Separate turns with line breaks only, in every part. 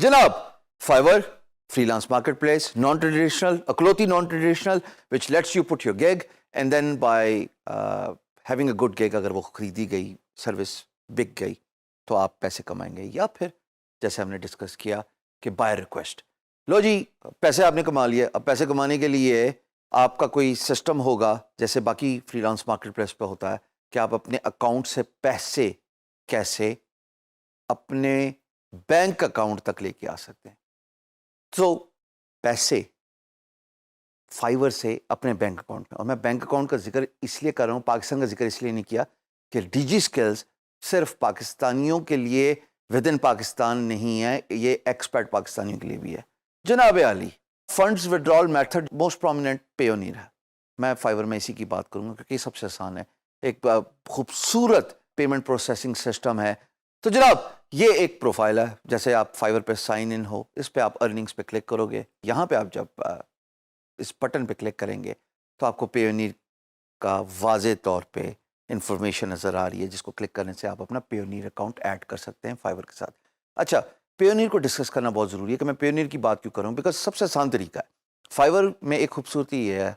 जनाब, Fiverr, freelance marketplace, non-traditional, अकलौती non-traditional, which lets you put your gig and then by having a good gig, अगर वो खरीदी गई service बिक गई तो आप पैसे कमाएंगे, या फिर जैसे हमने डिस्कस किया कि बाय रिक्वेस्ट। लो जी, पैसे आपने कमा लिए। अब पैसे कमाने के लिए आपका कोई सिस्टम होगा, जैसे बाकी फ्रीलांस मार्केटप्लेस पे होता है, कि आप अपने अकाउंट से पैसे कैसे अपने बैंक अकाउंट तक लेके आ सकते हैं। तो पैसे फाइवर से अपने बैंक अकाउंट में, और मैं बैंक अकाउंट का जिक्र इसलिए कर रहा हूँ, पाकिस्तान का जिक्र इसलिए नहीं किया कि डिजी स्किल्स सिर्फ पाकिस्तानियों के लिए विद इन पाकिस्तान नहीं है, ये एक्सपर्ट पाकिस्तानियों के लिए भी है। जनाब आली, funds withdrawal method most prominent Payoneer है। मैं फाइवर में इसी की बात करूँगा क्योंकि सबसे आसान है, एक खूबसूरत पेमेंट प्रोसेसिंग सिस्टम है। तो जनाब, ये एक प्रोफाइल है, जैसे आप फाइवर पे साइन इन हो, इस पे आप अर्निंग्स पे क्लिक करोगे। यहाँ पे आप जब इस बटन पे क्लिक करेंगे तो आपको पेयोनीर का वाज़े तौर पे इंफॉर्मेशन नज़र आ रही है, जिसको क्लिक करने से आप अपना पेयोनीर अकाउंट ऐड कर सकते हैं फाइवर के साथ। अच्छा, पेयोनीर को डिस्कस करना बहुत ज़रूरी है कि मैं पेयोनीर की बात क्यों करूँ, बिकॉज सबसे आसान तरीका है। फाइवर में एक खूबसूरती ये है,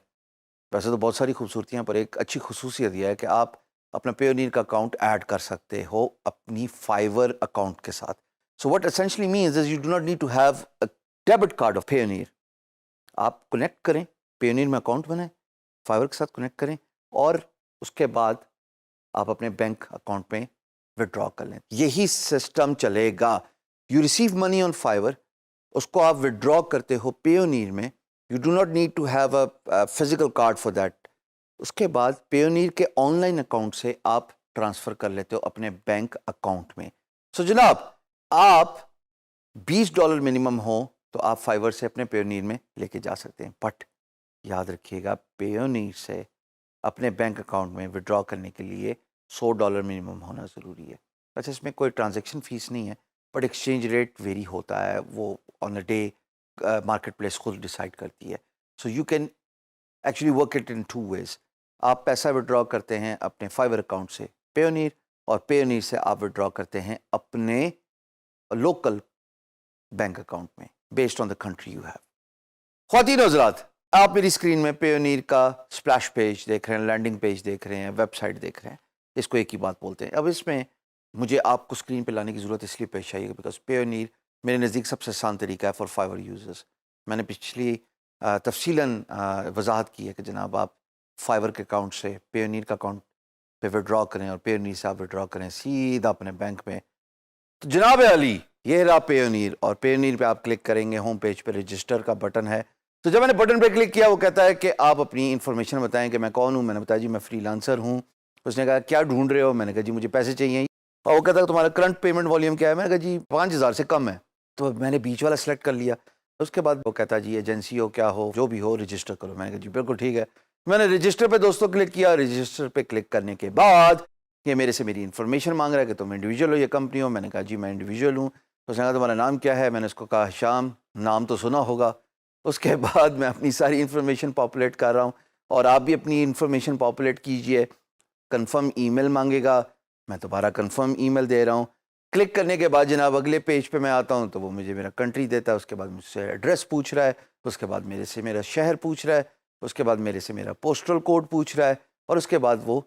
वैसे तो बहुत सारी खूबसूरतियाँ, पर एक अच्छी खसूसियत यह है कि आप अपना पेयोनीर का अकाउंट ऐड कर सकते हो अपनी फाइवर अकाउंट के साथ। So what essentially means is you do not need to have a debit card of Payoneer. आप कनेक्ट करें, पेयोनीर में अकाउंट बनाएं, फाइवर के साथ कनेक्ट करें, और उसके बाद आप अपने बैंक अकाउंट में विड्रॉ कर लें। यही सिस्टम चलेगा। You receive money on Fiverr, उसको आप विड्रॉ करते हो पेयोनीर में। You do not need to have a physical card for that. उसके बाद पेयोनीर के ऑनलाइन अकाउंट से आप ट्रांसफ़र कर लेते हो अपने बैंक अकाउंट में। सो जनाब, आप $20 मिनिमम हो तो आप फाइवर से अपने पेयोनीर में लेके जा सकते हैं, बट याद रखिएगा, पेयोनीर से अपने बैंक अकाउंट में विड्रॉ करने के लिए $100 मिनिमम होना ज़रूरी है। अच्छा, इसमें कोई ट्रांजैक्शन फ़ीस नहीं है, बट एक्सचेंज रेट वेरी होता है, वो on a day market place खुद डिसाइड करती है। So you can actually work it in 2 ways. आप पैसा विड्रॉ करते हैं अपने फाइवर अकाउंट से पेयोनीर, और पेयोनीर से आप विड्रॉ करते हैं अपने लोकल बैंक अकाउंट में, based on the country you have. ख्वातीन और हज़रात, आप मेरी स्क्रीन में पेयोनीर का स्प्लैश पेज देख रहे हैं, लैंडिंग पेज देख रहे हैं, वेबसाइट देख रहे हैं। इसको एक ही बात बोलते हैं। अब इसमें मुझे आपको स्क्रीन पे लाने की ज़रूरत इसलिए पेश आई है बिकॉज पेयोनीर मेरे नज़दीक सबसे आसान तरीका है फॉर फाइवर यूज़र्स। मैंने पिछली तफसीलन वजाहत की है कि जनाब, आप फाइवर के अकाउंट से पेयोनीर का अकाउंट पे विड्रॉ करें और पेयोनीर से आप विड्रॉ करें सीधा अपने बैंक में। तो जनाब अली, ये रहा पेयोनीर, और पेयोनीर पे आप क्लिक करेंगे, होम पेज पे रजिस्टर का बटन है। तो जब मैंने बटन पे क्लिक किया, वो कहता है कि आप अपनी इन्फॉर्मेशन बताएं कि मैं कौन हूँ। मैंने बताया जी मैं फ्रीलांसर हूँ। उसने कहा क्या ढूंढ रहे हो? मैंने कहा जी मुझे पैसे चाहिए। और वो कहता है तुम्हारा करंट पेमेंट वॉल्यूम क्या है? मैंने कहा जी 5,000 से कम है। तो मैंने बीच वाला सेलेक्ट कर लिया। उसके बाद वो कहता है जी एजेंसी हो, क्या हो, जो भी हो, रजिस्टर करो। मैंने कहा जी बिल्कुल ठीक है। मैंने रजिस्टर पे दोस्तों क्लिक किया। रजिस्टर पे क्लिक करने के बाद ये मेरे से मेरी इन्फॉर्मेशन मांग रहा है कि तुम इंडिविजुअल हो या कंपनी हो। मैंने कहा जी मैं इंडिविजुअल हूँ। उसने कहा तुम्हारा नाम क्या है? मैंने उसको कहा शाम। नाम तो सुना होगा। उसके बाद मैं अपनी सारी इन्फॉर्मेशन पॉपुलेट कर रहा हूँ, और आप भी अपनी इन्फॉर्मेशन पॉपुलेट कीजिए। कंफर्म ईमेल मांगेगा, मैं दोबारा कंफर्म ईमेल दे रहा हूँ। क्लिक करने के बाद जनाब अगले पेज पे मैं आता हूँ तो वो मुझे मेरा कंट्री देता है। उसके बाद मुझसे एड्रेस पूछ रहा है, उसके बाद मेरे से मेरा शहर पूछ रहा है, उसके बाद मेरे से मेरा पोस्टल कोड पूछ रहा है, और उसके बाद वो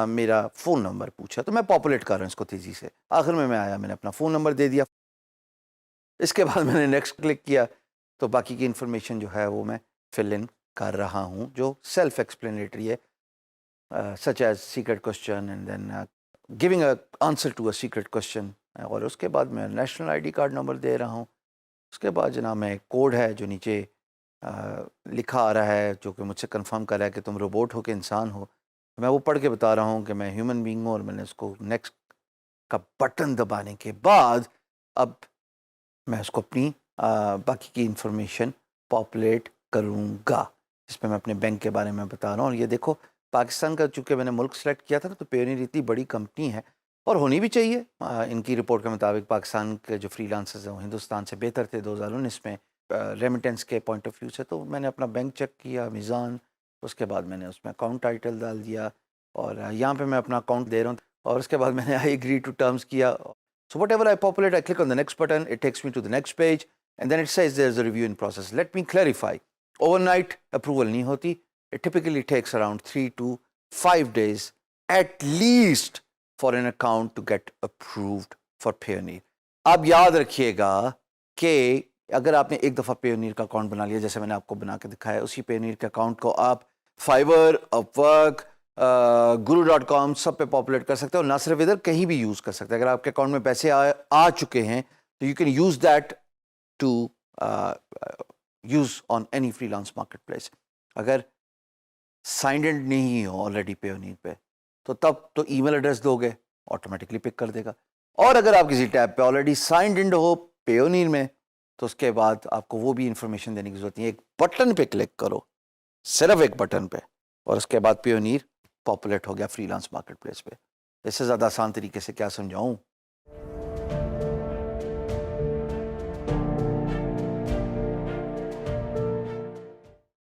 मेरा फ़ोन नंबर पूछा। तो मैं पॉपुलेट कर रहा हूँ इसको तेज़ी से। आखिर में मैं आया, मैंने अपना फ़ोन नंबर दे दिया। इसके बाद मैंने नेक्स्ट क्लिक किया तो बाकी की इन्फॉर्मेशन जो है वो मैं फिल इन कर रहा हूँ, जो सेल्फ एक्सप्लेनेटरी है, such as secret question and then giving a answer to a secret question. और उसके बाद मैं नेशनल आईडी कार्ड नंबर दे रहा हूँ। उसके बाद जनाब मैं कोड है जो नीचे लिखा आ रहा है, जो कि मुझसे कंफर्म कर रहा है कि तुम रोबोट हो कि इंसान हो। मैं वो पढ़ के बता रहा हूँ कि मैं ह्यूमन बीइंग हूँ, और मैंने उसको नेक्स्ट का बटन दबाने के बाद अब मैं उसको अपनी बाकी की इन्फॉर्मेशन पॉपुलेट करूँगा, जिसमें मैं अपने बैंक के बारे में बता रहा हूँ। और ये देखो, पाकिस्तान का चूँकि मैंने मुल्क सेलेक्ट किया था ना, तो पेयोनीर इतनी बड़ी कंपनी है, और होनी भी चाहिए। इनकी रिपोर्ट के मुताबिक पाकिस्तान के जो फ्रीलांसर्स हैं वो हिंदुस्तान से बेहतर थे 2019 में रेमिटेंस के पॉइंट ऑफ व्यू से। तो मैंने अपना बैंक चेक किया, मीज़ान, उसके बाद मैंने उसमें अकाउंट टाइटल डाल दिया, और यहाँ पर मैं अपना अकाउंट दे रहा हूँ। और उसके बाद मैंने आई एग्री टू टर्म्स किया। So whatever I populate, I click on the next button, it takes me to the next page, and then it says there's a review in process. Let me clarify. Overnight approval nahi hoti. It typically takes around 3 to 5 days at least for an account to get approved for Payoneer. اب یاد رکھیے گا کہ اگر آپ نے ایک دفعہ پیونیر کا اکاؤنٹ بنا لیا, جیسے میں نے آپ کو بنا کے دکھایا, اسی پیونیر کے اکاؤنٹ کو آپ فائبر, اپ ورک, guru.com سب پہ پاپولیٹ کر سکتے ہیں, اور نہ صرف ادھر, کہیں بھی یوز کر سکتے ہیں. اگر آپ کے اکاؤنٹ میں پیسے آ چکے ہیں تو you can use that to use on any freelance marketplace. اگر سائنڈ ان نہیں ہو آلریڈی پیونیر پہ تو تب تو ای میل ایڈریس دو گے, آٹومیٹکلی پک کر دے گا. اور اگر آپ کسی ٹیب پہ آلریڈی سائنڈ ان ہو پیونیر میں تو اس کے بعد آپ کو وہ بھی انفارمیشن دینے کی ضرورت نہیں ہے. ایک بٹن پہ کلک کرو, صرف ایک بٹن پہ, اور اس کے بعد پیونیر پاپولیٹ ہو گیا فری لانس مارکیٹ پلیس پہ. اس سے زیادہ آسان طریقے سے کیا سمجھاؤں.